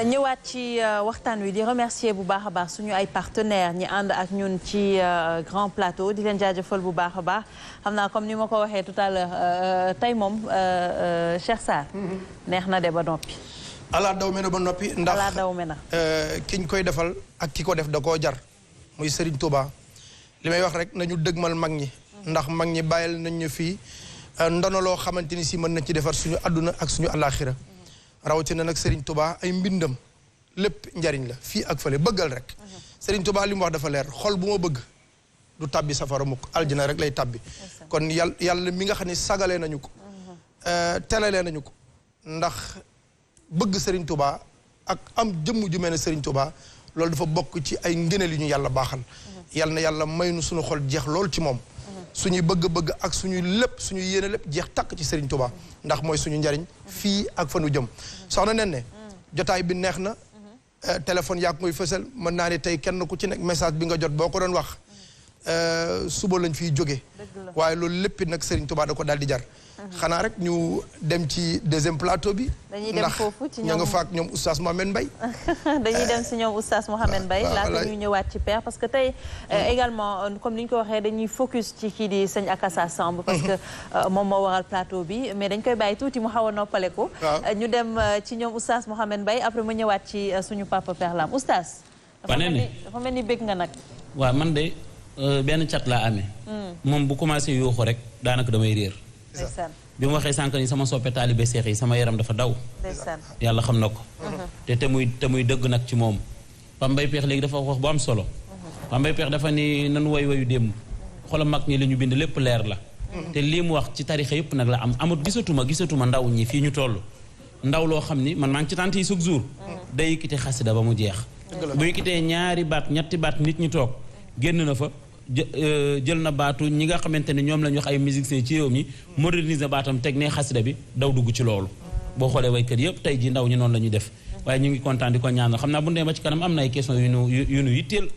ñëwaat ci waxtaan wi di remercier bu baax a baax suñu ay partenaires ñi ànd ak ñun ci grand plateau di leen jaajëfal bu baax a baax xam naa comme ni ma ko waxee tout à l'heure tey moom Cheikh Sarr neex na de ba noppi. ala daw me na ba noppi ndax ala daw me na kiñ koy defal ak ki ko def da koo jar muy Serigne Touba li may wax rek nañu dëgmal mag ñi ndax mag ñi bàyyil nañ ñu fii ndono loo xamante ni si mën nañ ci defar suñu àdduna ak suñu àllaaxira rawatina nag Serigne Touba ay mbindam lépp njariñ la fii ak fële bëggal rek Serigne Touba li mu wax dafa leer xol bu ma bëgg du tabbi safara mukk aljana rek lay tabbi kon yàlla mi nga xam ne sagalee nañu ko telalee nañu ko ndax bëgg Serigne Touba ak am jëmm ju mel ne Serigne Touba loolu dafa bokk ci ay ngëneel yu ñu yàlla baaxal yàlla na yàlla may nu suñu xol jeex lool ci moom suñuy bëgg-bëgg ak suñuy lépp suñuy yéene lépp jeex takk ci Serigne Touba ndax mooy suñu njariñ fii ak fa nu jëm soxna nen ne jotaay bi neex na téléphone yaa koy fësal mën naa ne tey kenn ku ci nekk message bi nga jot boo ko doon wax suba lañ fiy jóge waaye loolu lépp nag Serigne Touba da ko daal di jar xanaa rek ñu dem ci deuxième plateau bi dañuy dem foofu ci ñoom nga faak ñoom oustaz Mohamed Mbaye dañuy dem si ñoom oustaz Mohamed Mbaye laata ñuy ñëwaat ci père parce que tey également comme ni ñu ko waxee dañuy focus ci kii di sëñ Akassa Samb parce que moom moo waral plateau bi mais dañ koy bàyyi tuuti mu xaw a noppale ko ñu dem ci ñoom oustaz Mohamed Mbaye après mu ñëwaat ci suñu papa Père Lam oustaz dafa mel ni bëgg nga nag waaw man de benn cat laa amee moom bu commencé yuuxu rek daanaka damay réer bi mu waxee sànq ni sama soppe taalibe seex yi sama yaram dafa daw yàlla xam na ko te muy dëgg nag ci moom Pape Mbaye Peex léegi dafa wax bu am solo Pape Mbaye Peex dafa ni nanu wayu démb xoolal mag ñi li ñu bind lépp leer la te lii mu wax ci tarixa yëpp nag la am amut gisatuma ndaw ñi fii ñu toll ndaw loo xam ni man maa ngi ci tànt yi chaque jour day yëkkite xasida ba mu jeex bu yëkkitee ñaari baat ñetti baat nit ñi toog génn na fa jël na baatu ñi nga xamante ne ñoom la ñu wax ay musiciens ci réew mi moderniser baatam teg ne xasida bi daw dugg ci loolu boo xoolee waykat yëpp tey ji ndaw ñi noonu la ñuy def waaye ñu ngi kontaan di ko ñaanal xam naa bu ndee ba ci kanam am na ay question yu nu yitteel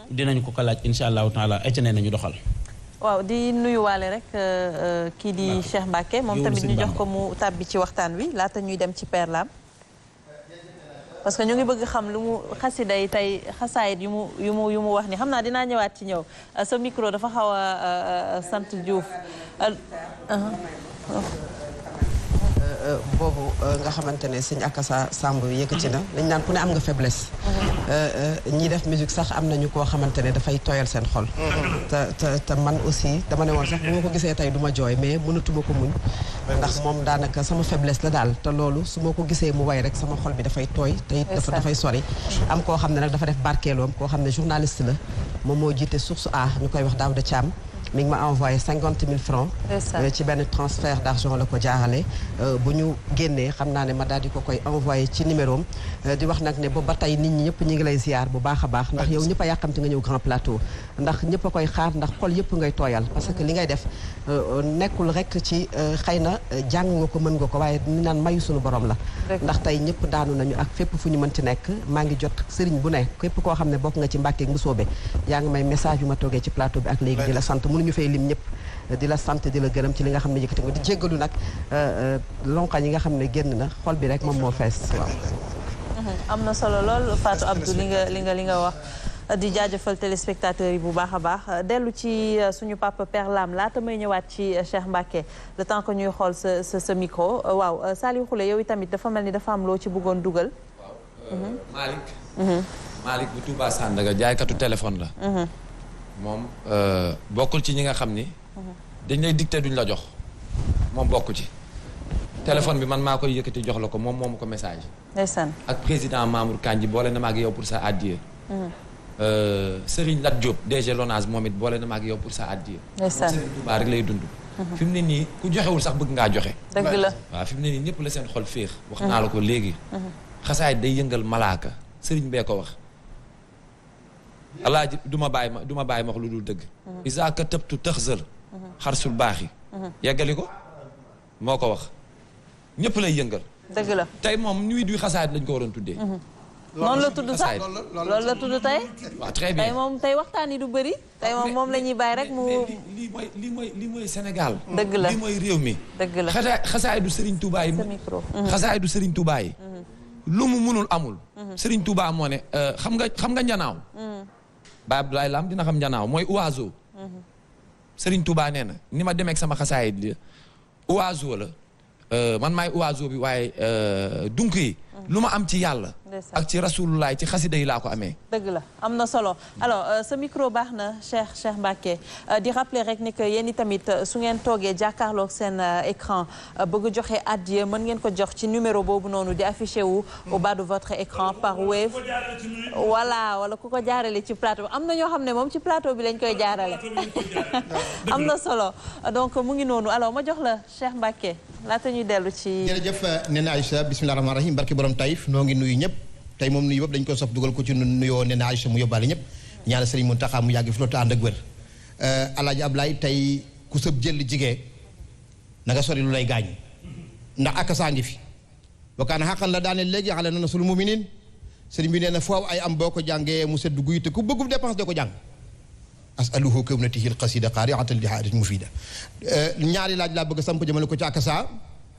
dinañu ko laaj insha allahu taala ay ca nee nañu doxal waaw di nuyuwaale rek kii di Cheikh Mbacké moom tamit ñu jox ko mu tàbbi ci waxtaan wi laata ñuy dem ci Père Lam parce que ñu ngi bëgg xam lu mu xasida yi tey xasaayit yu mu wax ni xam naa dinaa ñëwaat ci ñëw sa micro dafa xaw a sant Diouf boobu nga xamante ne sëñ Akassa Samb yëkkati na dañ naan ku ne am nga faiblesse ñi def musique sax am nañu koo xamante ne dafay tooyal seen xol te man aussi dama ne woon sax bu ma ko gisee tey du ma jooy mais mënatuma ko muñ ndax moom daanaka sama faiblesse la daal te loolu su ma ko gisee mu way rek sama xol bi dafay tooy te it dafay sori am koo xam ne nag dafa def barkeeloom koo xam ne journaliste la moom moo jiite Source A ñu koy wax Daouda Thiam mi ngi ma envoyé 50 000 francs ci benn transfert d'argent la ko jaarale bu ñu génnee xam naa ne ma daal di ko koy envoyé ci numéro am di wax nag ne boobu ba tey nit ñi ñëpp ñu ngi lay ziar bu baax a baax ndax yow ñëpp a yàkkamti nga ñëw grand plateau ndax ñëpp a koy xaar ndax xol yëpp ngay tooyal parce que li ngay def nekkul rek ci xëy na jàng nga ko mën nga ko waaye ni naan mayu suñu borom la ndax tey ñëpp daanu nañu ak fépp fu ñu mën ci nekk maa ngi jot sëriñ bu ne képp koo xam ne bokk nga ci Mbàkke mu soobe yaa ngi may message yu ma toogee ci plateau bi ak léegi di la sant ñu fay lim ñëpp di la sant di la gërëm ci li nga xam ne yëkkati nga di jéggalu nag lonkañ yi nga xam ne génn na xol bi rek moom moo fees waaw. am na solo lool Fatou Abdou li nga wax di jaajëfal téléspectateurs yi bu baax a baax dellu ci suñu papa Père Lam laata may ñëwaat ci Cheikh Mbacké le temps que ñuy xool sa micro waaw Saliou Khoulé yow tamit dafa mel ni dafa am loo ci bëggoon dugal. waaw Malick bu Touba Sandaga jaaykatu téléphone la. moom bokkul ci ñi nga xam ni dañ lay dicté duñ la jox moom bokku ci téléphone bi man maa koy yëkkati jox la ko moom moomu ko message ndeysaan ak président Mamour Kandji boole na ma ak yow pour sa addiya Serigne Lat Diop DG Lonase moom it boole na ma ak yow pour sa addiya Serigne Touba rek lay dund fi mu ne nii ku joxewul sax bëgg ngaa joxe dëgg la waaw fi mu ne nii ñëpp la seen xol féex wax naa la ko léegi xasaay day yëngal malaaka Serigne bee ko wax alaaji du ma bàyyi ma wax lu dul dëgg isa ka tëbtu tëxsal xarsul baax yi yeggali ko moo ko wax ñëpp lay yëngal dëgg la tey moom nuit du xasaayid lañ ko waroon tuddee noonu la tudd sax loolu la tudd tey waaw très bien tey waxtaan yi du bëri tey moom la ñuy bàyyi rek mu lii mooy Sénégal dëgg la lii mooy réew mi dëgg la xasaay du Serigne Touba yi xasaay du Serigne Touba yi lu mu munul amul. Serigne Touba moo ne xam nga njanaaw. Baye Abdoulaye Lam dina xam njanaaw mooy oiseau. Serigne Touba nee na ni ma demeek sama xasaay di oiseau la man maay oiseau bi waaye dunk yi. lu ma am ci yàlla. ak ci rasulullah ci xasida yi laa ko amee. dëgg la am na solo alors sa micro baax na Cheikh Mbacké di rappeler rek ni que yéen i tamit su ngeen toogee jàkkaarloog seen écran bëgg joxe addiya mën ngeen ko jox ci numéro boobu noonu di affiché wu au bas de votre écran par Wave. voilà wala ku ko jaarale ci plateau am na ñoo xam ne moom ci plateau bi lañ koy jaarale. am na solo donc mu ngi noonu alors ma jox la Cheikh Mbacké laata ñuy dellu ci. jërëjëf Néné Aïcha bismillahi rahmaani rahim barki borom Taïf noo ngi nuyu ñëpp tey moom nuyu yëpp dañ ko sof dugal ko ci nuyoo Néné Aïcha mu yóbbaale ñëpp ñaanal Serigne Mountakha mu yàgg fi loolu te ànd ak wér Alaaji Ablaye tey ku sëb jël jigee na nga sori lu lay gaañ ndax ak saa ngi fi bokkaana xaqan la daane léegi xale na nasul muminin Serigne bi nee na foofu ay am boo ko jàngee mu sedd guy te ku bëggub dépense de ko jàng asaluhu kawnatihi alqasida qari'atan li haadatin mufida ñaari laaj laa bëgg a samp jëmale ko ci akasa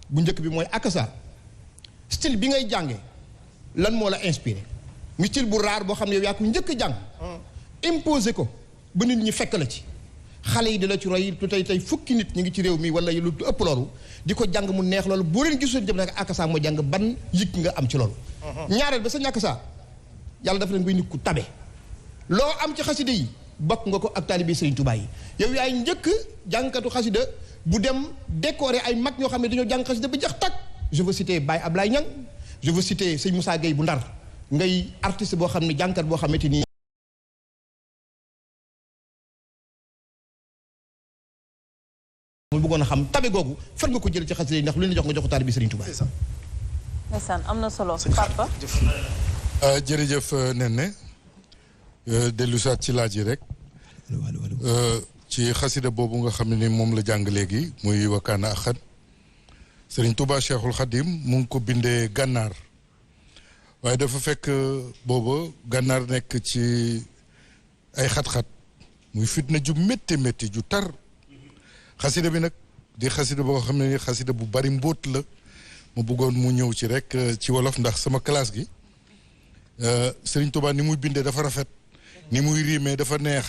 bu njëkk bi mooy akasa style bi ngay jànge lan moo la inspiré mu style bu raar boo xam ne yow yaa ko njëkk a jàng imposé ko ba nit ñi fekk la ci xale yi di la ci roy tu tey fukki nit ñu ngi ci réew mi wala lu ëpp loolu di ko jàng mu neex loolu boo leen gisoon jëm nag akasa moo jàng ban yëg nga am ci loolu ñaareel ba sa ñàkk yàlla dafa leen koy nit ku tabe loo am ci xasida yi bokk nga ko ak taalibe Serigne Touba yi yow yaay njëkk jàngkatu xasida bu dem décorer ay mag ñoo xam ne dañoo jàng xasida ba jax tag je veux citer Baye Ablaye Niang je veux citer sëñ Moussa Gueye bu Ndar ngay artiste boo xam ne jàngkat boo xamante ni mu bëggoon a xam tabe googu fan nga ko jël ci xasida yi ndax lu ñu jox nga jox ko taalibe Serigne Touba. ndeysaan am na solo papa. jërëjëf Néné dellu saat ci laaj yi rek ci xasida boobu nga xam ne moom la jàng léegi muy wakkaana axan Serigne Touba Cheikhul Khadim mu ngi ko bindee gànnaar waaye dafa fekk booba gànnaar nekk ci ay xat-xat muy fitna ju métti métti ju tar xasida bi nag di xasida boo xam ne ni xasida bu bari mbóot la mu bëggoon mu ñëw ci rek ci wolof ndax sama classe gi Serigne Touba ni muy bindee dafa rafet ni muy riimee dafa neex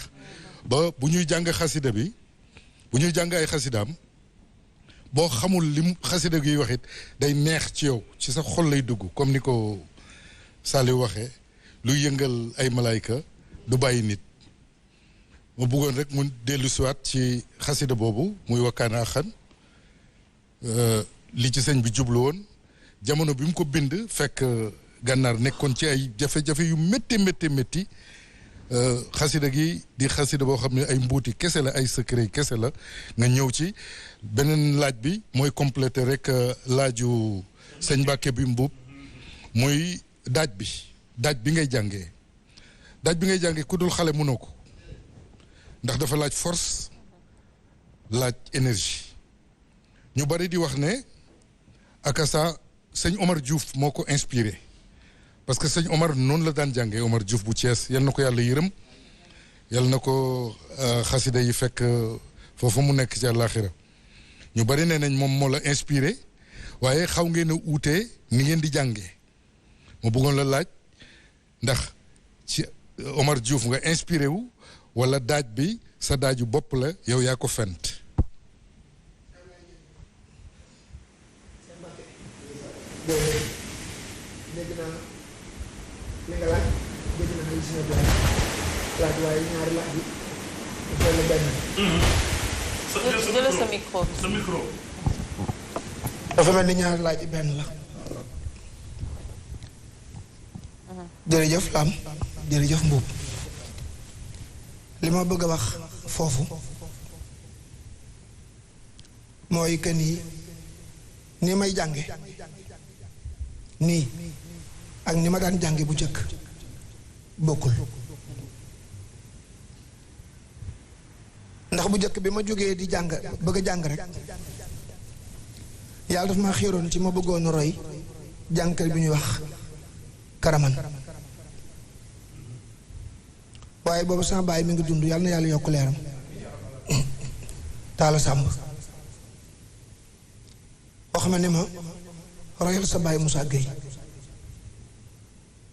ba bu ñuy jàng xasida bi bu ñuy jàng ay xasidaam boo xamul lim xasida gi waxit day neex ci yow ci sa xol lay dugg comme ni ko Saliou waxee luy yëngal ay malaayka du bàyyi nit ma bëggoon rek mu dellu siwaat ci xasida boobu muy wakkaana axan li ci sëñ bi jublu woon jamono bi mu ko bind fekk gànnaar nekkoon ci ay jafe-jafe yu métti métti métti xasida gi di xasida boo xam ne ay mbuuti kese la ay secret kese la nga ñëw ci beneen laaj bi mooy complété rek laaju sëñ Mbàkke bi mbuub muy daaj bi ngay jàngee ku dul xale mënoo ko ndax dafa laaj force laaj énergie ñu bari di wax ne akasa sëñ Omar Diouf moo ko inspiré parce que sëñ Omar noonu la daan jàngee Omar Diouf bu Thiès yal na ko yàlla yërëm yal na ko xasida yi fekk foofu mu nekk ci àllaaxira ñu bari nee nañ moom moo la inspiré waaye xaw ngeen a uutee ni ngeen di jàngee ma bëggoon la laaj ndax ci Omar Diouf nga inspiré wu wala daaj bi sa daaju bopp la yow yaa ko fent. dégg naa li nga laaj dégg naa li si laaj waaye ñaari laaj bi dafa la benn. jëlal sa micro. sa micro. dafa mel ni ñaari laaj yi benn la. jërëjëf Lam jërëjëf Mbuub li ma bëgg a wax foofu mooy que ni may jànge nii ak ni ma daan jànge bu jëkk bokkul ndax bu jëkk bi ma jógee di jàng bëgg a jàng rek yàlla daf ma xiiroon ci ma bëggoon roy jàngkat bi ñuy wax Karaman waaye boobu sama baay mi ngi dund yàlla na yàlla yokk leeram Taala Sàmb wax ma ne ma royal sa baay Moussa Gueye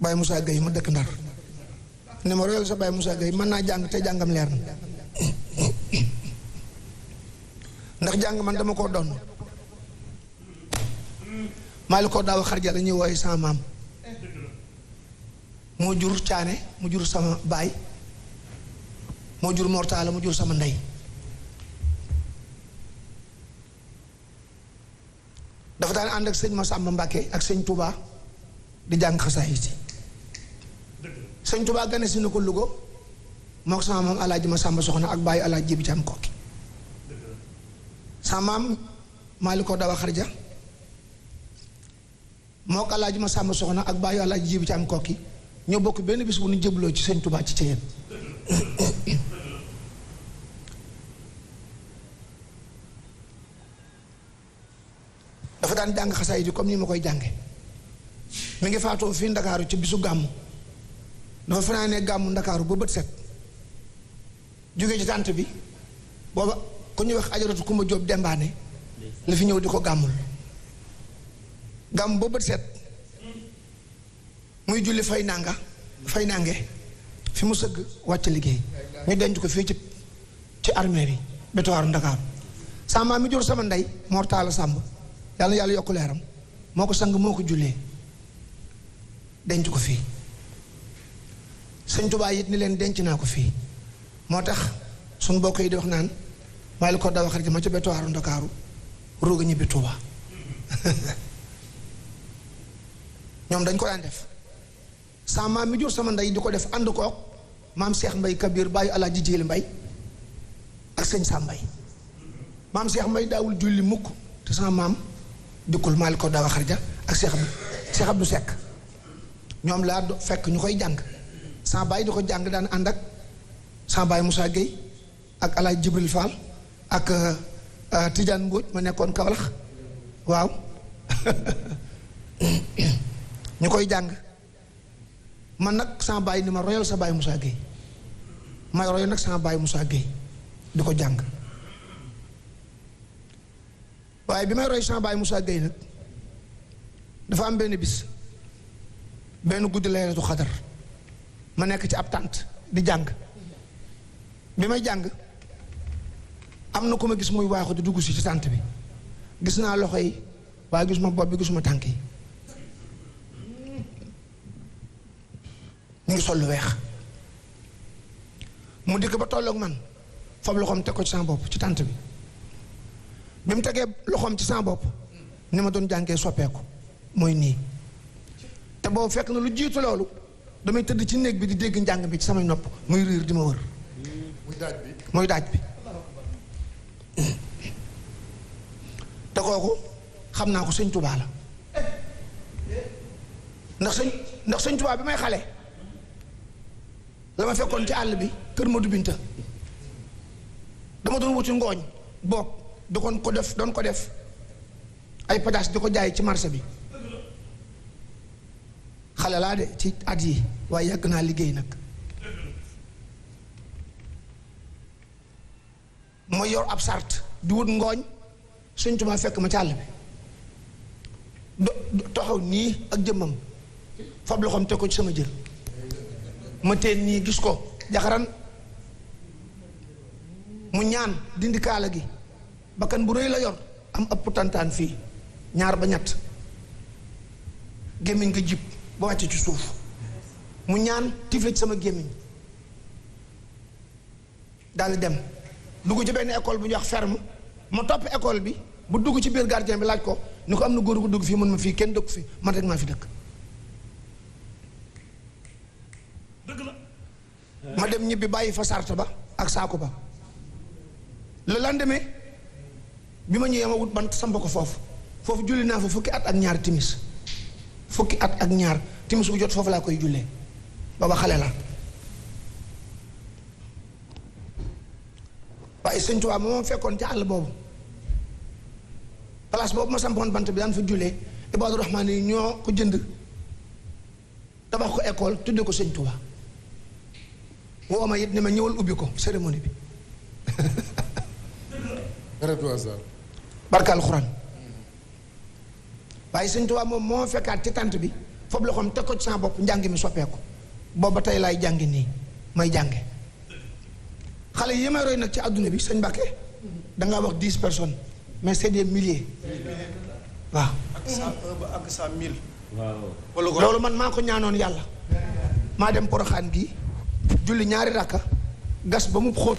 Baye Moussa Gueye ma dëkk Ndar ne ma royal sa Baye Moussa Gueye mën naa jàng te jàngam leer na ndax jàng man dama koo doon maa li ko daaw xarja la ñuy wooye sama maam moo jur caane mu jur sama baay moo jur mortaala mu jur sama ndey dafa daan ànd ak sëñ Massamba Mbàkke ak sëñ Touba di jàng xasaayid yi sëñ Touba gane si na ko Louga moo ko sama maam alaaji Massamba Soxna ak bàyyi alaaji Jibi Caam Kokki sama maam maali ko dawa xarja moo ko alaaji Massamba Soxna ak bàyyi alaaji Jibi Caam Kokki ñoo bokk benn bis bu ñu jëbloo ci sëñ Touba ci Ceyeen dafa daan jàng xasaayid yi comme ni ma koy jànge mi ngi faatoo fii Ndakaaru ci bisu gàmmu dafa fanaanee gàmmu Ndakaaru ba bët set jógee ci tànt bi booba ku ñuy wax ajaratu Kumba Jóob Dembaane la fi ñëw di ko gàmmul gàmm ba bët set muy julli fay nange fi mu sëgg wàcc liggéey ñu denc ko fii ci armée bi bétuwaaru Ndakaaru sama mi jur sama ndey Mor Talla Samb yàlla yàlla yokk leeram moo ko sang moo ko jullee denc ko fii sëñ Tuubaa it ni leen denc naa ko fii moo tax suñ mbokk yi di wax naan maa li ko dawa xarit ma ca bétuwaaru Ndakaaru ruuga ñibbi Tuubaa ñoom dañ ko daan def sama maam mi jur sama ndey di ko def ànd kook maam Cheikh Mbay Kabir bàyyi Alaaji Jéeli Mbay ak sëñ Sam Mbay maam Cheikh Mbay daawul julli mukk te sama maam dikkul maa li ko dawa xarja ak Cheikh Abdou Seck ñoom laa fekk ñu koy jàng sama baay di ko jàng daan ànd ak sama baay Moussa Gueye ak Alaaji Jibril Fall ak Tidiane Mbodj ma nekkoon Kawlax waaw ñu koy jàng man nag sama baay ni ma royal sa baay Moussa Gueye may royal nag sama baay Moussa Gueye di ko jàng waaye bi may roy sama baay Moussa Gueye nag dafa am benn bis benn guddi laylatu xadar ma nekk ci ab tànt di jàng bi may jàng am na ku ma gis muy waaxu di dugg si ci tànt bi gis naa loxo yi waaye gisuma bopp bi gisuma tànk yi ñu ngi sol lu weex mu dikk ba tolloog man fab loxoom teg ko ci sama bopp ci tànt bi bi mu tegee loxoom ci sama bopp ni ma doon jàngee soppeeku mooy nii te boobu fekk na lu jiitu loolu damay tëdd ci néeg bi di dégg njàng bi ci samay nopp muy riir di ma wër muy daaj bi te kooku xam naa ko sëñ Tuubaa la ndax sëñ Tuubaa bi may xale la ma fekkoon ci àll bi kër Madu Binta dama doon wuti ngooñ boog doon ko def ay pataas di ko jaay ci marché bi xale laa de ci at yi waaye yàgg naa liggéey nag ma yor ab sart di wut ngooñ Sëñ Tuubaa fekk ma ci àll bi taxaw nii ak jëmmam fab loxoom teg ko ci sama jël ma teen nii gis ko jaxaran mu ñaan dindi kaala gi bakkan bu rëy la yor am ëpp tantaan fii ñaar ba ñett gémmiñ nga jib ba wàcce ci suuf mu ñaan tifle ci sama gémmiñ daal di dem dugg ci benn école bu ñuy wax ferme ma topp école bi bu dugg ci biir gardien bi laaj ko ni ko am na góor gu dugg fii mën ma fii kenn dëkk fi man rek maa fi dëkk ma dem ñibbi bàyyi fa sart ba ak saako ba le lendemain bi ma ñëwee ma wut bant samp ko foofu julli naa fa fukki at ak ñaar timis timis bu jot foofu laa koy jullee booba xale la waaye Sëñ Tuubaa moom fekkoon ci àll boobu place boobu ma sampoon bant bi daan fa jullee Ibaadu Rahmaan yi ñoo ko jënd tabax ko école tudde ko Sëñ Tuubaa woo ma it ne ma ñëwal ubbi ko cérémonie bi barka alxuraan waaye Sëñ Tuubaa moom moo fekkaat ci tànt bi foofu loxoom teg ko ci sama bopp njàng mi soppeeku booba tey laay jàngi nii may jànge xale yi may roy nag ci àdduna bi sëñ Mbàkke dangaa wax 10 personnes mais c'est des milliers waaw ak 101 ba ak 100 000 waaw loolu man maa ko ñaanoon yàlla maa dem Poroxaan gi julli ñaari rakka gas ba mu xóot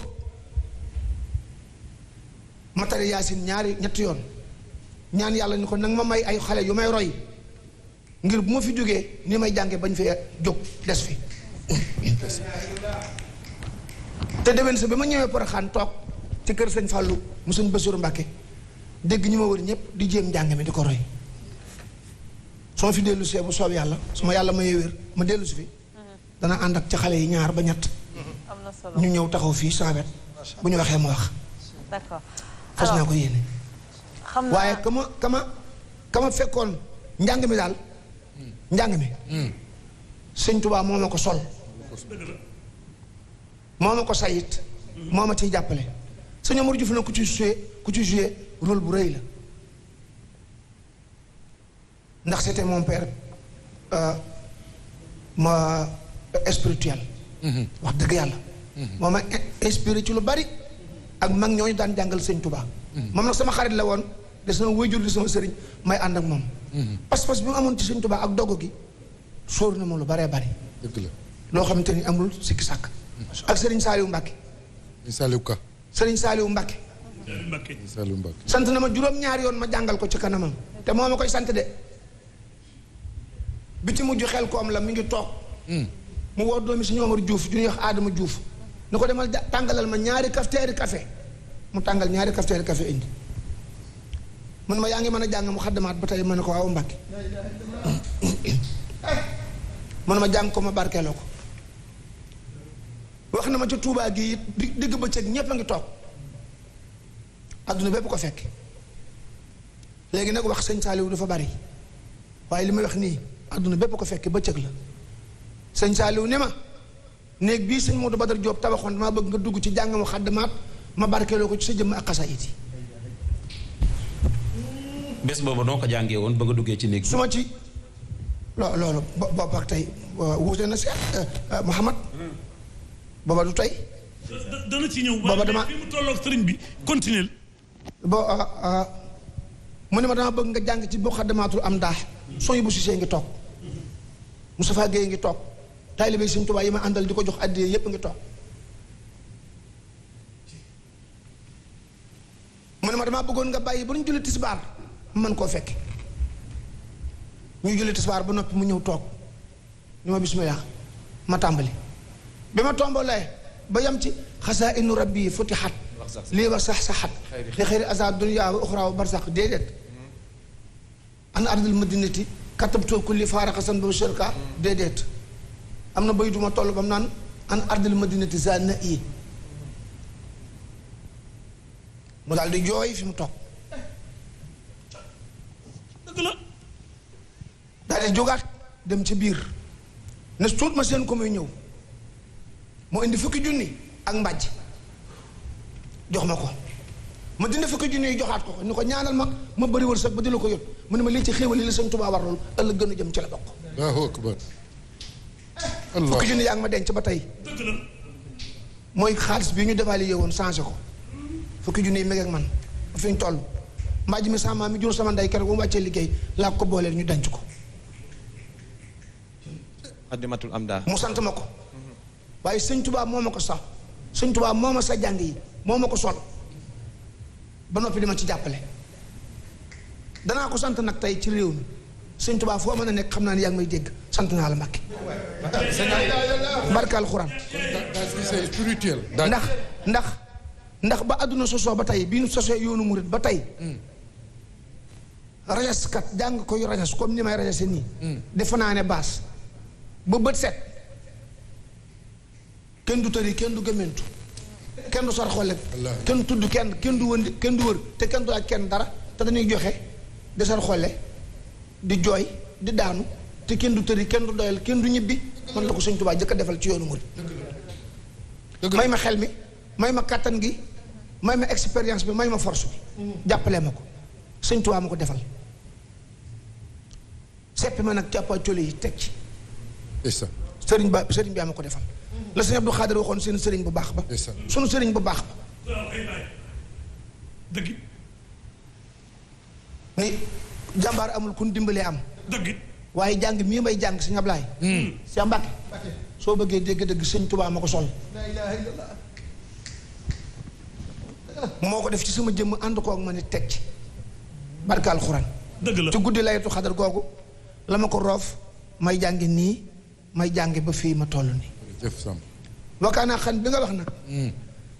ma tari yaasin ñetti yoon ñaan yàlla ni ko nag ma may ay xale yu may roy ngir bu ma fi jógee ni may jànge bañ fee jóg des fi te déwén sa bi ma ñëwee Poroxaan toog ci kër sëñ Fallou mu sëñ Bassirou Mbàkke dégg ñi ma wër ñëpp di jéem njàng mi di ko roy soo fi dellu see bu soob yàlla su ma yàlla mayee wér ma dellu si fi dana ànd ak ci xale yi ñaar ba ñett am na solo ñu ñëw taxaw fii saa wet bu ñu waxee ma wax d'accord fas naa ko yéene xam naa waaye ka ma fekkoon njàng mi daal njàng mi sëñ Tuubaa moo ma ko sol moo ma ko sayit moo ma ciy jàppale sëñ Omar Diouf na ku ci joué rôle bu rëy la ndax c'était mon père ma spirituel wax dëgg yàlla moo ma inspiré ci lu bari ak mag ñooñu daan jàngal sëñ Tuubaa moom nag sama xarit la woon de sama wayjur di sama sëriñ may ànd ak moom pas-pas bi mu amoon ci sëñ Tuubaa ak dogu gi sóor na ma lu baree bari dëgg la loo xamante ni amul sikki sàkk ak sëriñ Saaliwu Mbàkke Saliou Ka sëriñ Saaliwu Mbàkke Saliou Mbacke sant na ma juróom-ñaari yoon ma jàngal ko ci kanamam te moo ma koy sant de bi ci mujj xel koom la mi ngi toog mu woo doomi si Omar Diouf ju ñuy wax Adama Diouf ni ko demal tàngalal ma ñaari kafteeri café mu tàngal ñaari kafteeri café indi mun ma yaa ngi mën a jàng mu xaddamaat ba tey ma ne ko waaw Mbàkke mun ma jàng ko ma barkeeloo ko wax na ma ci Tuubaa gi it digg bëccëg ñépp a ngi toog adduna bépp ko fekk léegi nag wax sëñ Saaliwu dafa bari waaye li may wax nii adduna bépp ko fekk bëccëg la sëñ Saaliwu ne ma néeg bii sëñ Modou Badar Diop tabaxoon damaa bëgg nga dugg ci jàng mu xaddamaat ma barkeeloo ko ci sa jëmm ak xasaayit yi bés boobu noo ko jàngee woon ba nga duggee ci néeg su ma ci loolu boobu ak tey wuute na seet Mouhamad booba du tey dana ci ñëw booba dama fi mu tolloog sëriñ bi continuer mu ne ma dama bëgg nga jàng ci boo xaddamaatul am daax sooy bu sisee ngi toog Moustapha Gueye ngi toog taalibe Sëñ Tuubaa yi ma àndal di ko jox àddiyee yépp ngi toog mu ne ma damaa bëggoon nga bàyyi ba ñu julli tisbaar mu mën koo fekk ñu julli tisbaar ba noppi mu ñëw toog ni ma bismillah ma tàmbali bi ma tombalee ba yam ci xasaa inu rabbi futihat lii wa sax saxat li xëyri asa dunya wa uxra wa barsax déedéet an ardil madinati katabtu kulli faaraxasan ba shirka déedéet am na bay duma toll ba mu naan an ardil madinati za na i mu daal di jooy fi mu toog dëgg la daal di jógaat dem ci biir ne tuut ma seen ko muy ñëw moo indi fukki junni ak mbàjj jox ma ko ma dindi fukki junni yi joxaat ko ni ko ñaanal ma bëri wërsëg ba di la ko yot mu ne ma lii ci xéewal yi la Sëñ Tuubaa warlool ëllëg gën a jëm ci la bokk Allahu akbar fukki junni yaa ngi ma denc ba tey dëgg la mooy xaalis bi ñu dévalué woon changé ko fukki junni yi meg ak man ba fi ñu toll mbàjj mi sama mi jur sama ndey keroog ba mu wàccee liggéey laa ko booleel ñu denc ko xaddimatul am daa mu sant ma ko waaye Sëñ Tuubaa moo ma ko sax Sëñ Tuubaa moo ma sa jàng yi moo ma ko sol ba noppi dama ci jàppale danaa ko sant nag tey ci réew mi Sëñ Tuubaa foo mën a nekk xam naa ne yaa ngi may dégg sant naa la Mbàkke barke alxuraan c'est spirituel ndax ba àdduna sosoo ba tey bii nu sosee yoonu murit ba tey rajaskat jàng koy rajas comme ni may rajase nii defe naa ne baas ba bët set kenn du tëri kenn du gëmmentu kenn du sar xolle kenn du tudd kenn du wëndi kenn du wër te kenn du laaj kenn dara te dañuy joxe di sar xolle di jooy di daanu te kenn du tëri kenn du doyal kenn du ñibbi man la ko Sëñ Tuubaa jëkk a defal ci yoonu murit may ma xel mi may ma kàttan gi may ma expérience bi may ma force bi jàppale ma ko Sëñ Tuubaa ma ko defal seppi ma nag càppa cole yi teg ci ndeysaan sëriñ bi ama ko defal la sëñ Abdou Khadir waxoon seen sëriñ bu baax ba sunu sëriñ bu baax ba dëgg ni jàmbaar amul kun dimbalee am dëgg waaye jàng mii may jàng sëñ Ablaay Cheikh Mbacke soo bëggee dégg-dëgg sëñ Tuubaa ma ko sol moo ko def ci sama jëmm ànd koog ma ni teg ci barka alxuraan dëgg la ci guddi laytu xadar googu la ma ko roof may jàngi nii may jàngi ba fii ma toll nii jëf Samb wakaanaa xan bi nga wax nag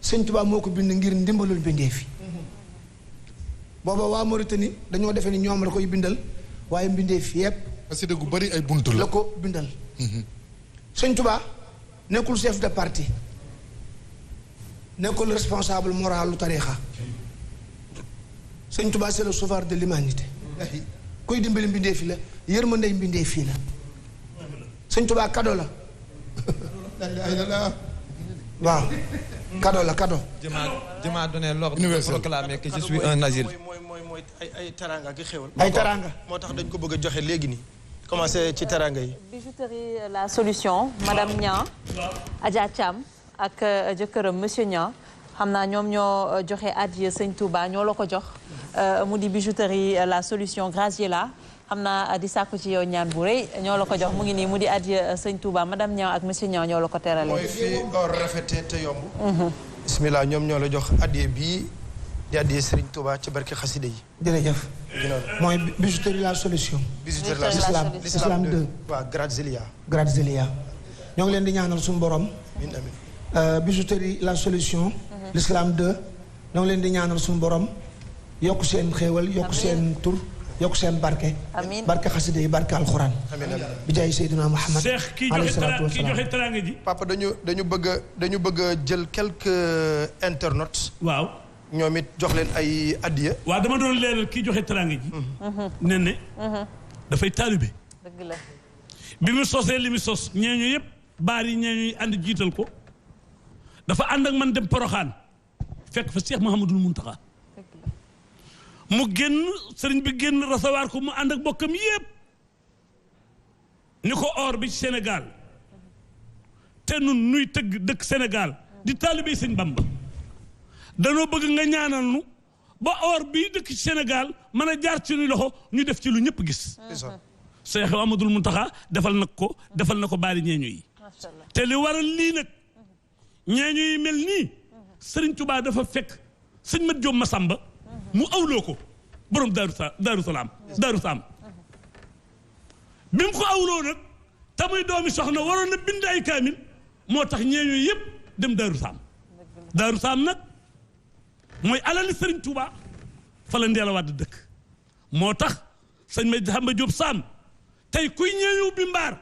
sëñ Tuubaa moo ko bind ngir ndimbalul bindee fi booba waa Mauritanie dañoo defee ni ñoom la koy bindal waaye mbindee fi yépp xasida gu bari ay buntu la ko bindal sëñ Tuubaa nekkul chef de parti nekkul responsable moral lu tariixa sëñ Tuubaa c'est le sauveur de l'humanité kuy dimbali mbindee fi la yërmande mbindee fii la sëñ Tuubaa cadeau la waaw cadeau Dieu m'a donné l'ordre de proclamer que je suis un asile. mooy ay taranga ki xewal ay taranga moo tax dañ ko bëgg a joxe léegi nii commencé ci taranga yi bijouterie la solution madame Niang Adja Thiam ak jëkkëram monsieur Niang xam naa ñoom ñoo joxe adiya sëñ Touba ñoo la ko jox mu di bijouterie la solution Graziella xam naa di sàkku ci yow ñaan bu rëy ñoo la ko jox mu ngi nii mu di adiya sëñ Touba madame Niang ak monsieur Niang ñoo la ko terale mooy fii or rafete te yomb bismillah ñoom ñoo la jox adiya bii di adiya Serigne Touba ci barke xaside yi jërëjëf mooy bijouterie la solution bijouterie la solution l'islam 2 waaw Graziella ñoo ngi leen di ñaanal suñu borom bijouterie la solution l'islam 2 ñoo ngi leen di ñaanal suñu borom yokk seen xéewal yokk seen tur yokk seen barke barke xaside yi barke alxuraan bi jaay Seydina Muhammad Cheikh kii joxe teraanga ji papa dañu bëgg a jël quelques internautes waaw ñoom it jox leen ay addiya waaw dama doon leeral kii joxe teraanga ji ne dafay taalibe dëgg la bi mu sosee li mu sos ñeeñu yëpp baar yi ñeeñu yi ànd jiital ko dafa ànd ak man dem Poroxaan fekk fa Cheikh Mouhamadoul Mountakha mu génn sëriñ bi génn recevoir ko mu ànd ak bokkam yëpp ni ko or bi ci Sénégal te nun nuy tëgg dëkk Sénégal di taalibe sëñ Bamba danoo bëgg nga ñaanal nu ba or bii dëkk ci Sénégal mën a jaar ci ñu loxo ñu def ci lu ñëpp gis Cheikh Mouhamadoul Mountakha defal na ko baari ñeeñu yi te li waral lii nag ñeeñu yi mel nii Sëriñ Tuubaa dafa fekk sëñ Mat Jóob Masamba mu awloo ko borom Daaru Salaam bi mu ko awloo nag te muy doomi soxna waroon na bind ay kaamil moo tax ñeeñu yëpp dem Daaru Salaam nag mooy alali Sëriñ Tuubaa fa la Ndeela Wàdd dëkk moo tax sëñ Masamba Jóob Saam tey kuy ñeeñu bi mbaar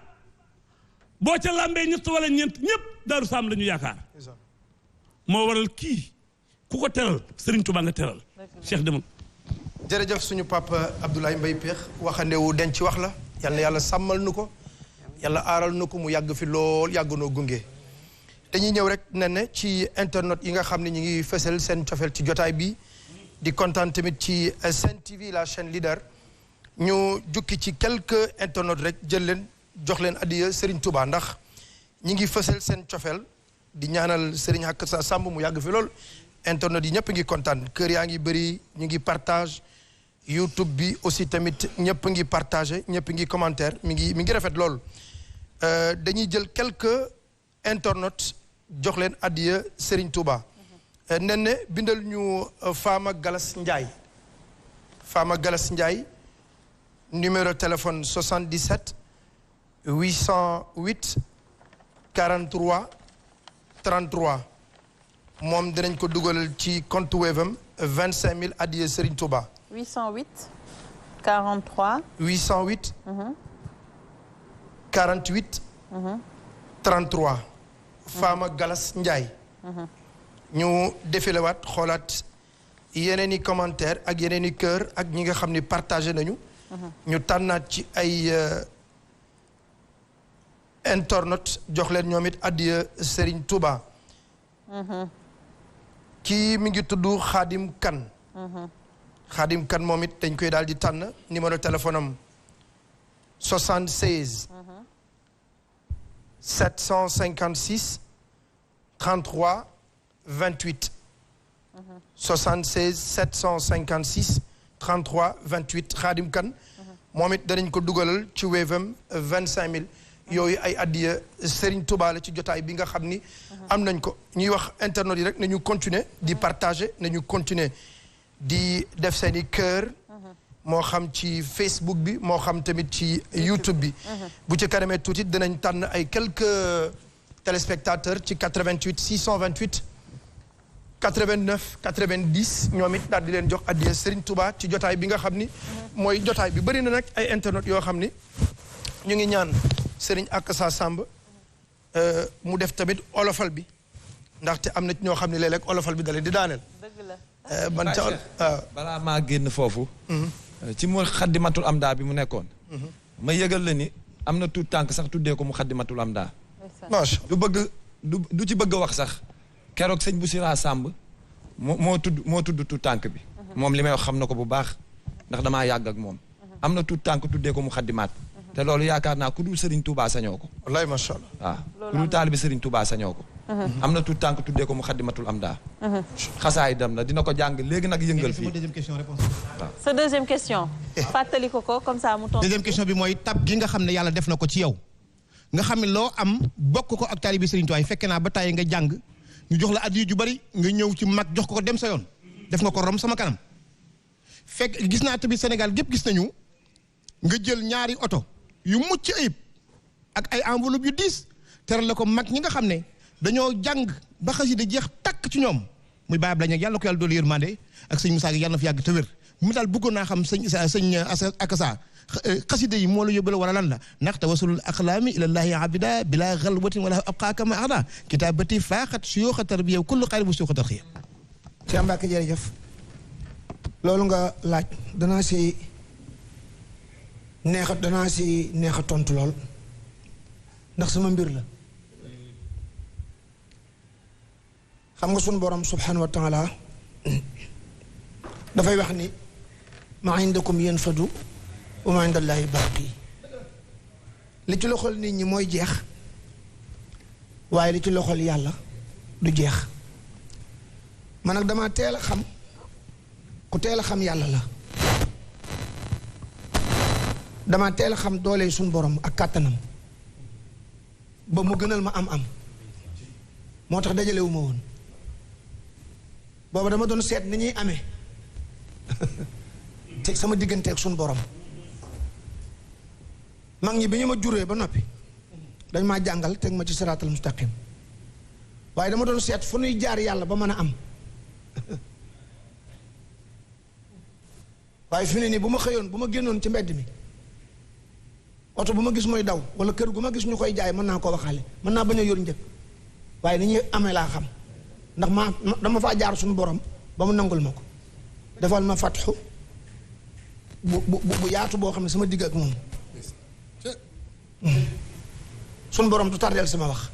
boo ca làmbee ñett wala ñeent ñëpp Daaru Salaam la ñu yaakaar moo waral kii ku ko teral Sëriñ Tuubaa nga teral Cheikh demal jërëjëf suñu papa Abdoulaye Mbaye Péex waxandewu denc wax la yal na yàlla sàmmal nu ko yàlla aaral nu ko mu yàgg fi lool yàgg noo gunge dañuy ñëw rek ne ci internet yi nga xam ne ñu ngi fësal seen cofeel ci jotaay bi di kontaan tamit ci Sen TV la chaîne leader ñu jukki ci quelques internet rek jël leen jox leen addiya Serigne Touba ndax ñi ngi fësal seen cofeel di ñaanal Serigne Akassa Samb mu yàgg fi lool internet yi ñëpp ngi kontaan kër yaa ngi bëri ñu ngi partage YouTube bi aussi tamit ñëpp ngi partagé ñëpp ngi commentaire mi ngi rafet lool dañuy jël quelques internautes jox leen addiya Serigne Touba nen ne bindal ñu Fama Galas Ndiaye numéro téléphone 77 808 43 33 moom dinañ ko dugalal ci compte Wave am 25000 addiya Serigne Touba. 808 43. 808. 48. 33. Fama Galas Ndiaye. ñu défilewaat xoolaat yeneen i commentaire ak yeneen i cœur ak ñi nga xam ni partagé nañu. ñu tànnaat ci ay internautes jox leen ñoom it addiya Serigne Touba. kii mi ngi tudd Xaadim Kan. Xaadim Kan moom it dañ koy daal di tànn numéro téléphone am 76 756 33 28 76 756 33 28 Khadim Kane moom it danañ ko dugalal ci Wave-am 25000 yooyu ay addiya Serigne Touba la ci jotaay bi nga xam ni am nañ ko ñuy wax internet yi rek nañu continuer di partager nañu continuer di def seen i cœur moo xam ci Facebook bi moo xam tamit ci YouTube bi bu ci kanamee tuuti dinañ tànn ay quelques téléspectateurs ci 88 628 89 90 ñoom it daal di leen jox addiya Serigne Touba ci jotaay bi nga xam ni mooy jotaay bi bëri na nag ay internet yoo xam ni ñu ngi ñaan Serigne Akassa Samb mu def tamit olofal bi ndaxte am na ñoo xam ne léeg-léeg olofal bi dalee di daaneel. man ca balaa maa génn foofu. ci mu xaddimatul amdaa bi mu nekkoon. ma yëgal la ni am na tuut tànk sax tuddee ko mu xaddimatul amdaa. macha du bëgg du ci bëgg a wax sax keroog sëñ Boussira Samb moo tudd tuut tànk bi. moom li may wax xam na ko bu baax ndax damaa yàgg ak moom. am na tuut tànk tuddee ko mu xaddimaat. te loolu yaakaar naa ku dul Serigne Touba sañoo ko. wallaay macha allah. waaw ku dul taalibi Serigne Touba sañoo ko. am na tuut tànk tuddee ko mu xaddimatul amdaa. xasaay dem na dina ko jàng léegi nag yëngal fii. sa deuxième question. fàttali ko comme ça mu tontu. deuxième question bi mooy tab gi nga xam ne yàlla def na ko ci yow. nga xam ne loo am bokk ko ak taalibi Serigne Touba yi fekke naa ba tàyyi nga jàng ñu jox la addiya ju bari nga ñëw ci mag jox ko dem sa yoon. def nga ko rom sama kanam. fekk gis naa tamit Sénégal gépp gis nañu nga jël ñaari oto yu mucc ayib ak ay enveloppe yu diis teral la ko mag ñi nga xam ne dañoo jàng ba xasida jeex takk ci ñoom muy Baye Ablaye yàlla ko yàlla doolu yërmande ak sëñ Moussa yàlla na fi yàgg te wér mu daal bëggoon naa xam sëñ Akassa xasida yi moo la yóbbale wala lan la ndax tawassulul aqlaami ilallahi abida bila xalwatin wala abqaaka ma axda kitaabati faaxat suyuuxa tarbiya kullu xayri bu suyuuxa tarxiya. Cheikh Mbacke jërëjëf loolu nga laaj danaa si neex a tontu lool ndax sama mbir la xam nga sunu borom subhanahu wa taala dafay wax ni ma indakum yanfadu wa ma indallahi baaqi li ci loxol nit ñi mooy jeex waaye li ci loxol yàlla du jeex man nag dama teel a xam ku teel a xam yàlla la dama teel a xam doole suñu borom ak kàttanam ba mu gënal ma am moo tax dajalewu ma woon booba dama doon seet ni ñuy amee te sama diggante ak suñu borom mag ñi bi ñu ma juree ba noppi dañ maa jàngal teg ma ci siraatal mustaqim waaye dama doon seet fu nuy jaar yàlla ba mën a am waaye fi ne nii bu ma xëyoon bu ma génnoon ci mbedd mi oto bu ma gis mooy daw wala kër gu ma gis ñu koy jaay mën naa ko waxaale mën naa bañ a yor njëg waaye ni ñuy amee laa xam ndax dama faa jaar suñu borom ba mu nangul ma ko defal ma fatxu bu yaatu boo xam ne sama digg ak moom suñu borom du tardeel sama wax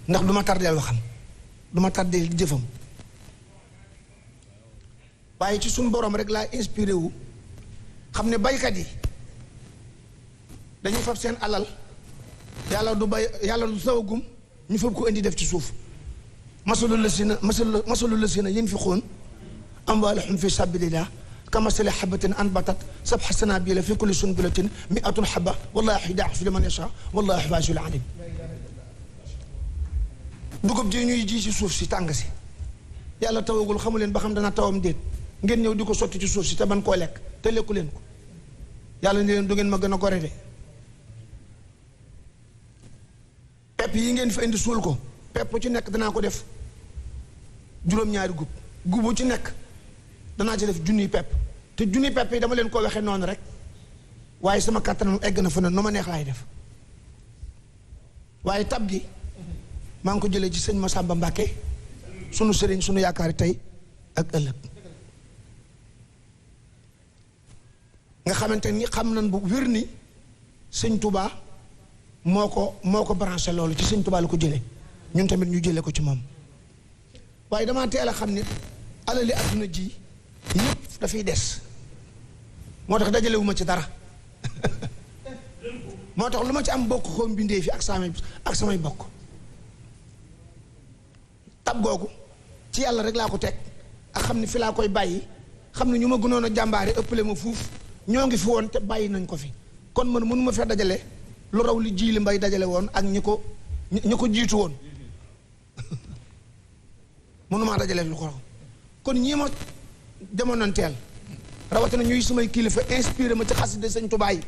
ndax du ma tardeel waxam du ma tardeel jëfam waaye ci suñu borom rek laa inspiré wu xam ne baykat yi dañuy fab seen alal yàlla du bay yàlla du sawagum ñu fab ko indi def ci suuf masalu la sina yunfiquun amwaalahum fi sabilillah kamasali habatin anbatat sab'a sanabila fi kulli sunbulatin mi'atun habba wallahu yudaa'ifu liman yashaa wallahu waasi'un aliim dugub ji ñuy ji ci suuf si tàng si yàlla tawagul xamu leen ba xam dana tawam déet ngeen ñëw di ko sotti ci suuf si te ban koo lekk te lekku leen ko yàlla ni leen du ngeen ma gën a gore de pepp yi ngeen fi indi suul ko pepp ci nekk danaa ko def juróom-ñaari gubu ci nekk danaa ci def junniy pepp te junniy pepp yi dama leen ko waxee noonu rek waaye sama kàttanam egg na fa ne nu ma neex laay def waaye tab gi maa ngi ko jëlee ci sëñ Massamba Mbàkke sunu sëriñ sunu yaakaari tey ak ëllëg nga xamante ni xam nañ bu wér ni sëñ Touba moo ko branché loolu ci sëñ Touba la ko jëlee ñun tamit ñu jëlee ko ci moom waaye damaa teel a xam ni alali adduna ji yëpp dafay des moo tax dajalewuma ci dara moo tax lu ma ci am bokk ko mbindee fi ak samay bokk tab googu ci yàlla rek laa ko teg ak xam ni fi laa koy bàyyi xam ne ñu ma gënoon a jàmbaare ëppale ma fuuf ñoo ngi fi woon te bàyyi nañ ko fi kon man mënu ma fee dajale lu raw li Djily Mbaye dajale woon ak ñi ko jiitu woon mënumaa dajale lu ko raw kon ñii ma demoon teel rawatina ñuy sumay kilifa inspiré ma ci xasida Sëñ Tuubaa yi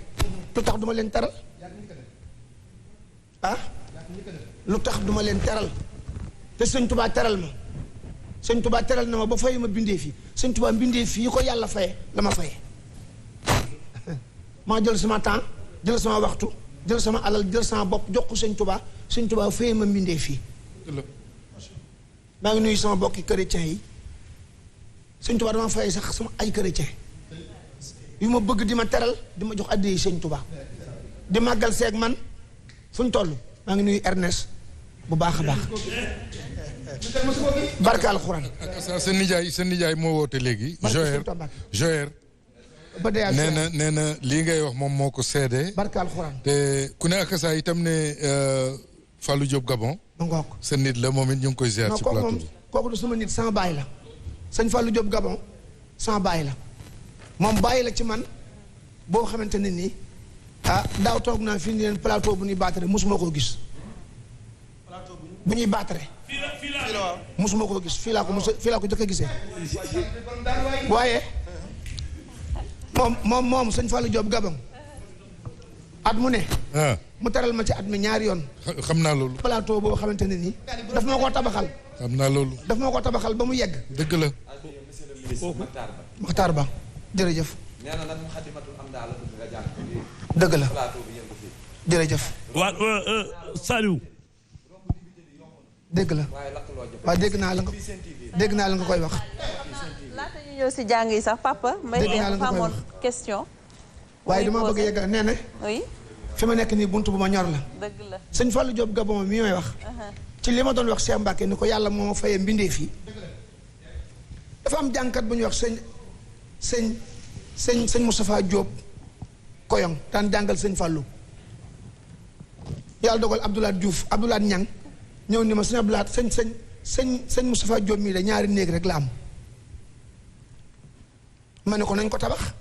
lu tax duma leen teral lu tax duma leen teral te Sëñ Tuubaa teral ma Sëñ Tuubaa teral na ma ba fay ma bindee fii Sëñ Tuubaa bindee fii yi ko yàlla faye la ma faye maa jël sama temps jël sama waxtu jël sama alal jël sama bopp jox ko Sëñ Tuubaa Sëñ Tuubaa faye ma bindee fii maa ngi nuyu sama bokki chrétien yi Sëñ Tuubaa dama faye sax sama ay chrétien yu ma bëgg di ma teral di ma jox addiya Sëñ Tuubaa di màggal seeg man fu ñu toll maa ngi nuyu Ernest bu baax a baax barke alxuraan. sa nijaay moo woote léegi. Joër nee na lii ngay wax moom moo ko seede. barke alxuraan. te ku ne ak saa itam ne Fallou Diop Gabon. sa nit la moom it ñu ngi koy ziar. ci plateau bi kooku du sama nit sama baay la. sëñ Fallou Diop Gabon sama baay la moom baay la ci man boo xamante ne nii daaw toog naa fi leen plateau bu ñuy baatare mosuma koo gis. bu ñuy baatare. mosuma koo gis fii laa ko jëkk a gisee. waaye moom sëñ Fallou Diop Gabon at mu ne. mu teral ma ci at mi ñaari yoon. xam naa loolu. plateau boo xamante ne nii. daf ma koo tabaxal. xam naa loolu. daf ma koo tabaxal ba mu yegg. dëgg la. Makhtar Ba jërëjëf. nee na nag mu xadimatul am daal nga jàng. dëgg la jërëjëf. waa Saliou. dégg la waaye dégg naa la nga koy wax. laata ñu ñëw si jàng yi sax papa. dégg naa la nga koy wax question. waaye dama bëgg a yegg nee na. oui. fi ma nekk nii buntu bu ma ñor la. dëgg la sëñ Fallou Diop Gabon mi may wax. ci li ma doon wax Cheikh Mbacke ni ko yàlla moo ma fayee mbindee fii. dafa am jàngkat bu ñuy wax sëñ Moustapha Diop Koyong daan jàngal sëñ Fallou. yàlla dogal Abdoulaye Diouf Abdoulaye Niang ñëw ni ma sëñ Abdoulaye sëñ Moustapha Diop mii de ñaari néeg rek la am. ma ne ko nañ ko tabax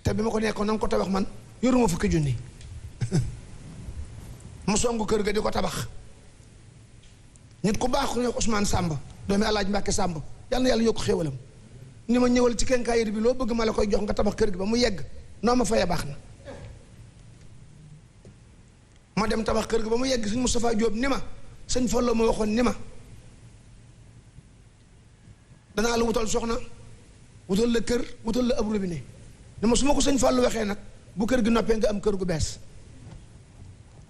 te bi ma ko nekkoon nañ ko tabax man yoruma fukki junni mu songu kër ga di ko tabax. nit ku baax ku ne Ousmane Samb doomi Alaaji Mbàkke Samb yàlla na yàlla yokk xéewalam ni ma ñëwal ci kenkaayir bi loo bëgg ma la koy jox nga tabax kër gi ba mu yegg noo ma fayee baax na. ma dem tabax kër gi ba mu yegg sëñ Moustapha Diop ni ma sëñ Fallu ma waxoon ni ma danaa la wutal soxna wutal la kër wutal la ab robinet ni ma su ma ko sëñ Fallu waxee nag bu kër gi noppee nga am kër gu bees.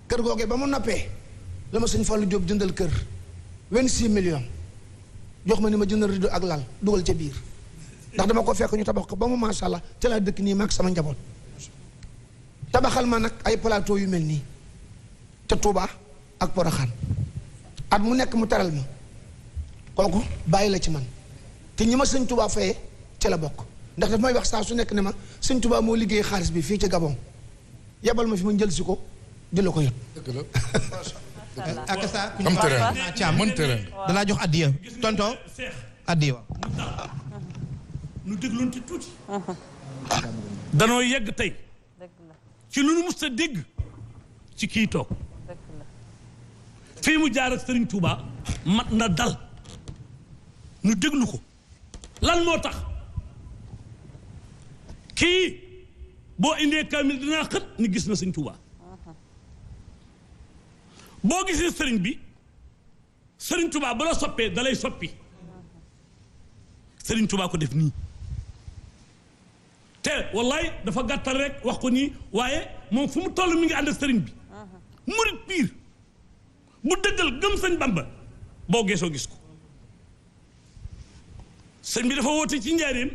kër googee ba mu noppee la ma sëñ Fallu Diop jëndal kër 26 millions jox ma ni ma jëndal rideau ak lal dugal ca biir ndax dama ko fekk ñu tabax ko ba mu macha allah ca laa dëkk nii mag sama njaboot. tabaxal ma nag ay plateau yu mel nii ca Touba ak Porokhane at mu nekk mu teral ma kooku bàyyi la ci man te ñi ma sëñ Touba fayee ca la bokk ndax daf may wax saa su nekk ne ma sëñ Touba moo liggéey xaalis bi fii ci Gabon yebal ma fi ma njël si ko di la ko yot. dëgg la. ak sa am terrain mën terrain. danaa jox addiya tonton addiya wa. nu dégloon ci tuuti. danoo yegg tey. ci lu nu mus a dégg ci kii toog. fii mu jaar ak Serigne Touba mat na dal nu déglu ko lan moo tax kii boo indee kaamil dinaa xët ni gis na Serigne Touba boo gisee Serigne bi Serigne Touba ba la soppee dalay soppi Serigne Touba ko def nii te wallaay dafa gàttal rek wax ko nii waaye moom fu mu toll mi ngi ànd ak Serigne bi murit piir bu dëggal gëm sëñ Bamba boo geesoo gis ko sëñ bi dafa woote ci njaareem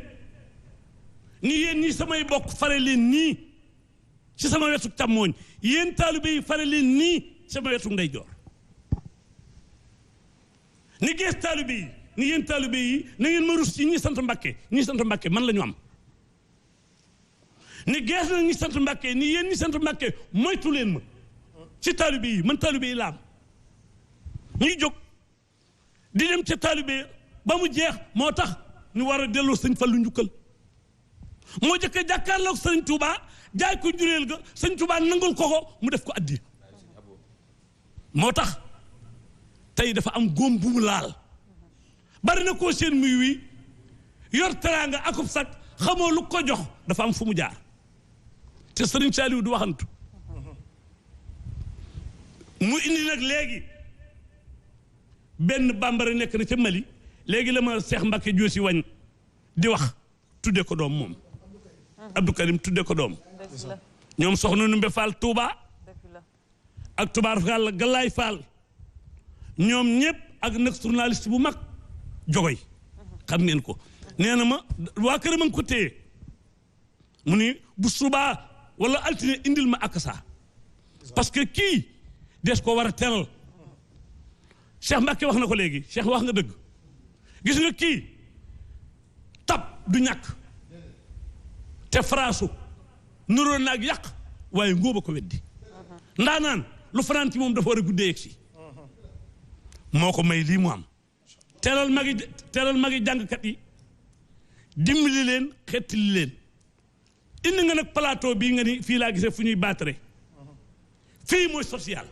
ni yéen ñi samay bokk fare leen nii ci sama wetu càmmooñ yéen taalibe yi fare leen nii ci sama wetu ndeyjoor ni gees taalibe yi ni yéen taalibe yi na ngeen ma rus ci ñi sant Mbàkke ñi sant Mbàkke man la ñu am ni gees na ñi sant Mbàkke ni yéen ñi sant Mbàkke moytu leen ma ci taalibe yi man taalibe yi laam ñuy jóg di dem ca taalibe ba mu jeex moo tax ñu war a delloo sëñ Fallu njukkal moo jëkk a jàkkaarloog sëñ Touba jaay ko njureel ga sëñ Touba nangul ko mu def ko addi moo tax tey dafa am góom bu mu laal bari na koo seen muy wi yor teraanga akub sac xamoo lu ko jox dafa am fu mu jaar te sëriñ Saliou du waxantu mu indi nag léegi benn bambara nekk na ca Mali léegi la ma Seex Mbàkke Joosi wañ di wax tudde ko doom moom Abdou Karim tudde ko doom ñoom soxna Numbe Fall Touba ak Touba Fall Galaay Fall ñoom ñëpp ak nag journaliste bu mag jogoy xam ngeen ko nee na ma waa kër ma ngi ko téye mu ni bu subaa wala altine indil ma akasa parce que kii des ko war a teral Cheikh Mbacke wax na ko léegi Cheikh wax nga dëgg gis nga kii tab du ñàkk te faraasu nuroon naag yàq waaye ngóoba ko weddi ndaanaan lu fanaan ci moom dafa war a guddee yegg si moo ko may lii mu am teral magi jàngkat yi dimbali leen xettali leen indi nga nag plateau bii nga ni fii laa gisee fu ñuy baatare fii mooy social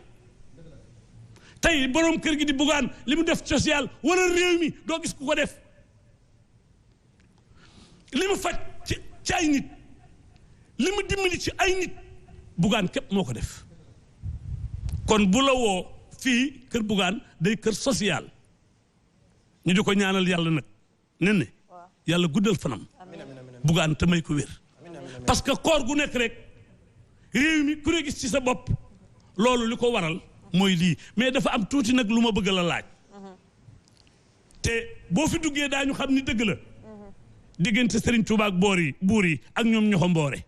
tey borom kër gi di Bougane li mu def social wala réew mi doo gis ku ko def li mu faj ci ay nit li mu dimbali ci ay nit Bougane képp moo ko def kon bu la woo fii kër Bougane day kër social ñu di ko ñaanal yàlla nag nen ne yàlla guddal fanam Bougane te may ko wér parce que koor gu nekk rek réew mi ku ne gis ci sa bopp loolu li ko waral mooy lii mais dafa am tuuti nag lu ma bëgg la laaj te boo fi duggee daañu xam ni dëgg la diggante Serigne Touba ak buur yi ak ñoom ñoxo mboore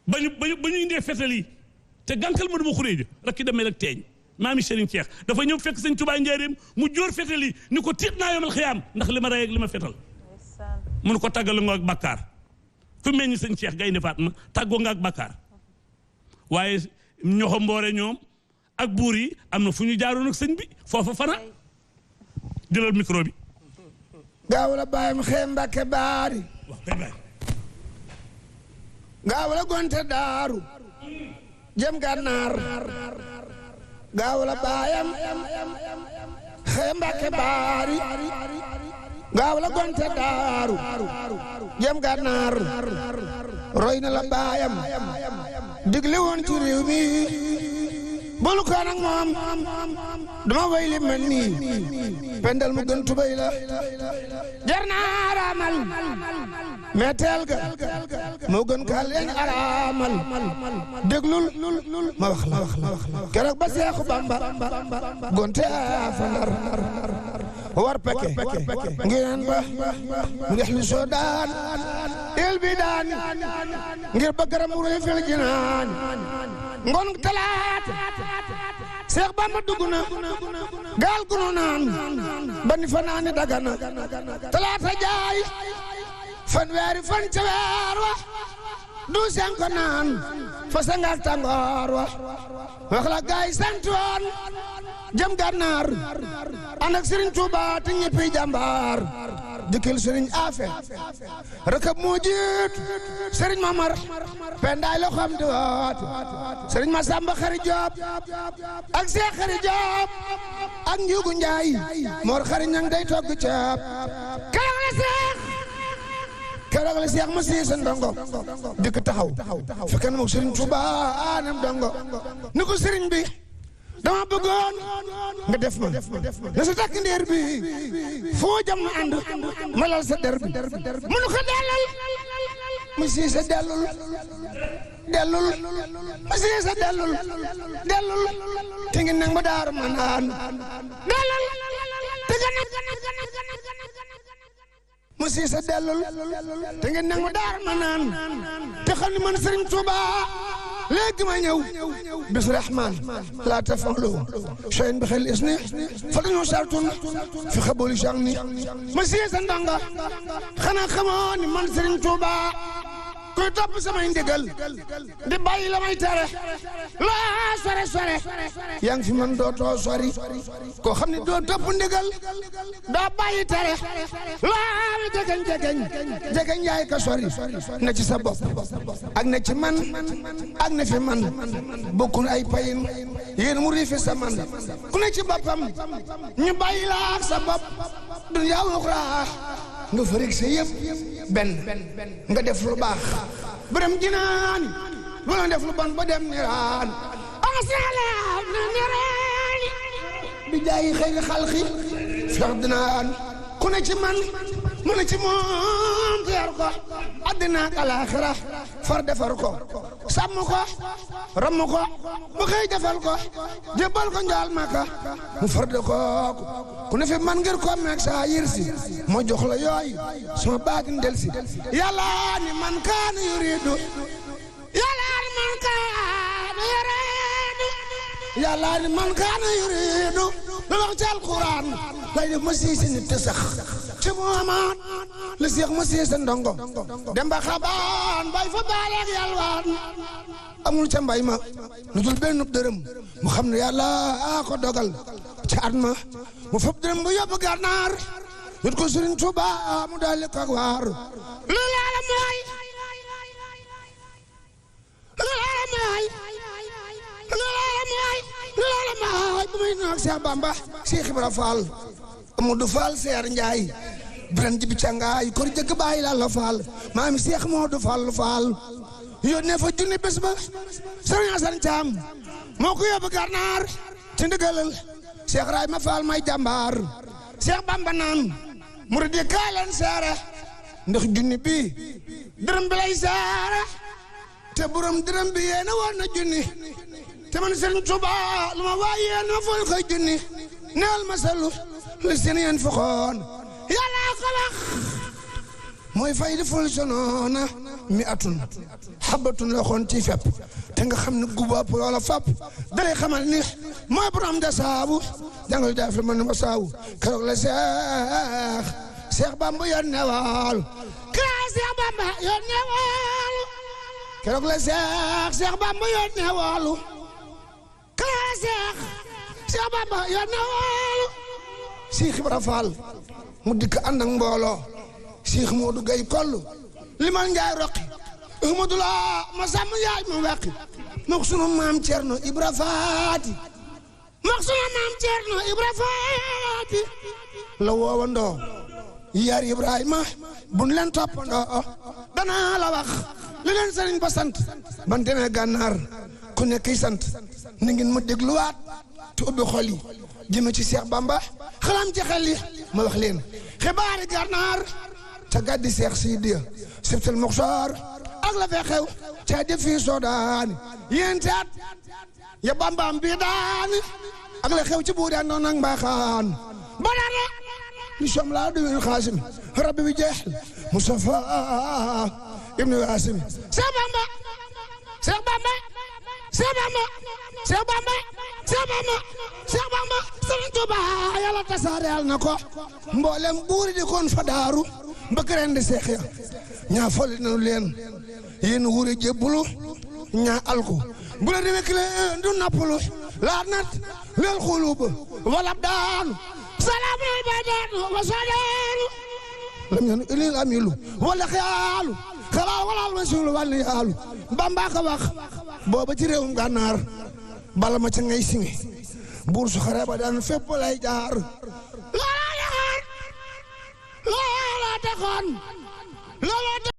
ba ñu indee fetal yi te gànkal ma duma xuree ja rakki demee ak teeñ maami Serigne Cheikh dafa ñëw fekk Serigne Touba njaareem mu jóor fetal yi ni ko tiit naa yomal xiyaam ndax li ma rey ak li ma fetal mun ko tàggal nga ak bàkkaar ku meññ Serigne Cheikh Gaynde Fatma tàggoo nga ak bàkkaar waaye ñoxo mboore ñoom ak buur yi am na fu ñu jaaroon ak sëñ bi foofa fana jëlal micro bi gaaw la bàyyam xee Mbàkke baari gaaw la gonte daaru jëm gànnaar gaaw la bàyyam xee Mbàkke baari gaaw la gonte daaru jëm gànnaar roy na la bàyyam digle woon ci réew mi bolu ko nag moom dama way li mel nii pendal mu gën tubay la jar naa araamal mais teel ga moo gën ka leen araamal déglul ma wax la keroog ba Seexu Bamba gonte a fa Ndar war peke ngireen ba mu ngex li soo daan il bi daan ngir ba garam mu rëy fil jinaan ngoon talaata Seex Bamba dugg na gaal gu nu naan ba ni fa naani Dagana talaata jaay fanweeri fan ca weer wa du sen ko naan fa sangaak tàngoor wa wax la gaay sant woon jëm Gànnaar ànd ak Serigne Touba te ñëppi jàmbaar dikkil Serigne Afe rekab moo jiit Serigne Mamar pendaay la xam di waat Serigne Masamba Xari Joob ak Seex Xari Joob ak Njuugu Njaay Mor Xari Ñang day togg ceeb keroog la Seex ma sii sa ndongo dikk taxaw fekk na moom Serigne Touba anam ndongo ni ko Serigne bi dama bëggoon nga def ma na sa takk ndeer bi foo jam na ànd ma lal sa der bi mënu ko dellal mu sii sa dellul mu sii sa dellul te ngi nag ma daaru ma naan dellul te nga nag mu sii sa dellul te ngi nag ma daaru ma naan te xam ni man Serigne Touba léegi ma ñëw bis rahman laa tafalu cheyin bi xel is ni fa dañoo sartun fi xaboli jang ni ma sii sa ndonga xanaa xamoo ni man Serigne Touba kuy kuy topp samay ndigal di bàyyi la may tere loo sore sore yaa ngi fi man dootoo sori koo xam ne doo topp ndigal doo bàyyi tere loo mi jegeñ yaay ka sori na ci sa bopp ak na ci man ak na fi man bokkun ay payin yéen mu riifi sa man ku ne ci boppam ñu bàyyi la ak sa bopp dunya uxra nga farig sa yëpp benn nga def lu baax bërëm jinaan bu la def lu bon ba dem niraan asalaam na niraan bi jaayi xëyri xalqi fex dinaan ku ne ci man mu ne ci moom te yar ko àddina ak alaaxira far defar ko sàmm ko ramm ko bu xëy defal ko jébbal ko njaal maka mu far de ko ku ne fi man ngir ko meeg saa yirsi moo jox la yooyu sama baagin del si yàlla ni man kaana yuridu yàlla ni man kaana yuridu yàlla ni man kaana yuridu lu wax ci alquran lay def ma siisi nit te sax ci moomaat la seex ma siisa ndongo dem ba xabaan bay fa baaleeg yalwaan amul ca mbay ma lu dul benn dërëm mu xam ne yàlla ko dogal ca at ma mu fab dërëm bu yóbbu gànnaar yut ko Sëriñ Tuuba mu daldi ko waar lu laala mooy bu may noog Seex Bamba Seex Ibra Faal Amadou Fall Seer Njaay biran jibi cangaay kor jëkk bàyyi la Fall maami Seex Moodu Fall Fall yónnee fa junni bés ba Sëriñ Asan Caam moo ko yóbbu Gànnaar ci ndigalal Seex Rayma Fall may jàmbaar Seex Bamba naan murid yi kaay leen seere ndax junni bi dërëm bi lay seere te borom dërëm bi yéena woon na junni te man Sëriñ Tuuba lu ma waay yéena fol koy junni neel ma salu li seen yéen foxoon yàlla ko wax mooy fay di ful sonoona mi atun xabatun la xoon ci fepp te nga xam ne gubaab loola fap dalay xamal ni mooy borom de saabu jàngal def la mën ba saabu keroog la Seex Bamba yónnee waalu keroog Seex Bamba yónnee waalu keroog la Seex Bamba yónnee waalu keroog Seex Bamba yónnee waalu Seex Ibra Faal mu dikk ànd ak mbooloo Seex Moodu Gay kollu limal njaay roqi Ahmadu la ma sàmm yaay ma weqi mook sunu maam Cerno Ibra Faati mook sunu maam Cerno Ibra Faati la woowandoo yar Ibrahima buñ leen toppandoo danaa la wax li leen sëriñ ba sant ban demee Gànnaar ku nekk sant ni ngeen ma dégluwaat te ubbi xol yi jëme ci Seex Bamba xalam ci xel yi ma wax leen xibaari Gànnaar ca gàddi Seex Sidiya Sibtul Muxtaar ak la fee xew ca def fii Soodaan yéentaat ya Bambaam bii daan ak la xew ci buudaan noon ak mbaaxaan ba dara li som laa duwin xaasim rabbi bi jeex Mustafa ibnu Waasim Seex Bamba Seex Bamba Seex Bamba Seex Bamba Seex Bamba Seex Bamba Sëriñ Tuuba yàlla tasaareel na ko mboolem buuri di koon fa daaru mbëkk ren di seex ya ñaa folli nanu leen yéen wuuri jébbulu ñaa alku bu la demee kile du nappalu laa nat leel xuluba walab daanu salaamu al badaan wa salaanu lam yan ilil amilu wala xiyaalu xalaa walaal masiulu wàlli yaalu Bamba ka wax booba ci réewum Gànnaar bala ma ca ngay singi buur su xare ba daan fépp lay jaar loola taxoon